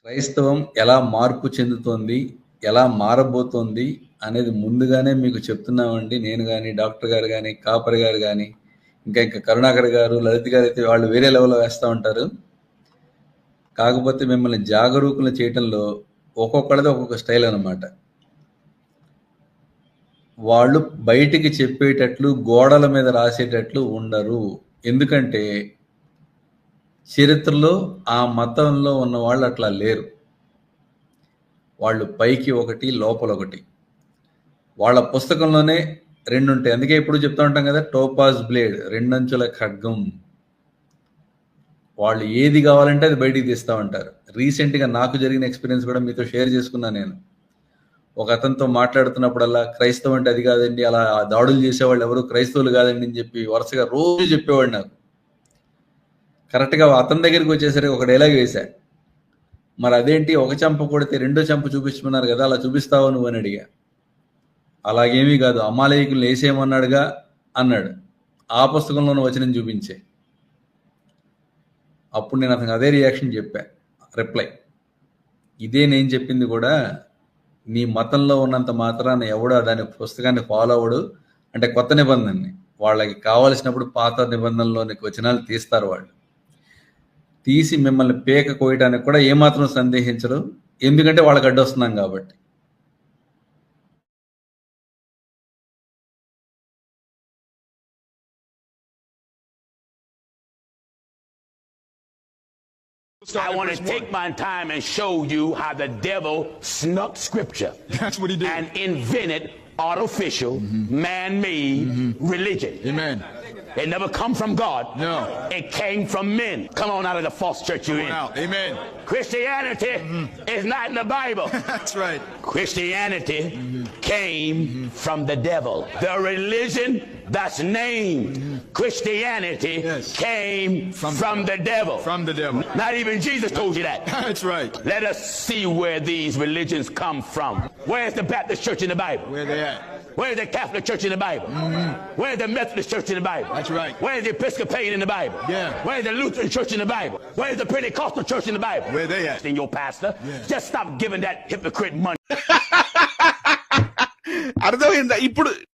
క్రైస్తవం ఎలా మార్పు చెందుతోంది, ఎలా మారబోతోంది అనేది ముందుగానే మీకు చెప్తున్నామండి. నేను గాని, డాక్టర్ గారు గాని, కాపరి గారు గాని, ఇంకా కరుణాకర్ గారు, లలిత్ గారైతే వాళ్ళు వేరే లెవెల్‌లో వేస్తా ఉంటారు. కాకపోతే మిమ్మల్ని జాగరూకులు చేయటంలో ఒక్కొక్కళ్ళది ఒక్కొక్క స్టైల్ అనమాట. వాళ్ళు బయటికి చెప్పేటట్లు, గోడల మీద రాసేటట్లు ఉండరు. ఎందుకంటే చరిత్రలో ఆ మతంలో ఉన్నవాళ్ళు అట్లా లేరు. వాళ్ళు పైకి ఒకటి, లోపల ఒకటి. వాళ్ళ పుస్తకంలోనే రెండుంటాయి. అందుకే ఎప్పుడు చెప్తా ఉంటాం కదా, టోపాజ్ బ్లేడ్, రెండంచుల ఖడ్గం. వాళ్ళు ఏది కావాలంటే అది బయటికి తీస్తూ ఉంటారు. రీసెంట్గా నాకు జరిగిన ఎక్స్పీరియన్స్ కూడా మీతో షేర్ చేసుకున్నా నేను. ఒక అతనితో మాట్లాడుతున్నప్పుడల్లా క్రైస్తవం అంటే అది కాదండి, అలా దాడులు చేసేవాళ్ళు ఎవరు క్రైస్తవులు కాదండి అని చెప్పి వరుసగా రోజు చెప్పేవాడు నాకు. కరెక్ట్గా అతని దగ్గరికి వచ్చేసరికి ఒక డైలాగ్ వేశా, మరి అదేంటి ఒక చెంప కొడితే రెండో చెంప చూపించమన్నారు కదా, అలా చూపిస్తావా నువ్వు అని అడిగా. అలాగేమీ కాదు, అమాలయకులు వేసేయమన్నాడుగా అన్నాడు. ఆ పుస్తకంలోని వచనం చూపించే. అప్పుడు నేను అతనికి అదే రియాక్షన్ చెప్పా, రిప్లై. ఇదే నేను చెప్పింది కూడా, నీ మతంలో ఉన్నంత మాత్రాన ఎవడో దాని పుస్తకాన్ని ఫాలో అవడు. అంటే కొత్త నిబంధనని వాళ్ళకి కావలసినప్పుడు పాత నిబంధనలోని వచనాలు తీస్తారు. వాళ్ళు తీసి మిమ్మల్ని పేక కోయటానికి కూడా ఏమాత్రం సందేహించరు. ఎందుకంటే వాళ్ళకి అడ్డొస్తున్నాం కాబట్టి. I want to take my time and show you how the devil snuck scripture. That's what he did. And invented artificial, man-made religion. Amen. It never come from God. No. It came from men. Come on out of the false church you're in. Out. Amen. Christianity is not in the Bible. That's right. Christianity came from the devil. The religion that's named Christianity came from the devil. From the devil. Not even Jesus told you that. That's right. Let us see where these religions come from. Where's the Baptist church in the Bible? Where they at? Where's the Catholic church in the Bible? Where's the Methodist church in the Bible? That's right. Where's the Episcopalian in the Bible? Yeah. Where's the Lutheran church in the Bible? Where's the Pentecostal church in the Bible? Where they at? In your pastor. Just stop giving that hypocrite money. అర్థమైందా ఇప్పుడు?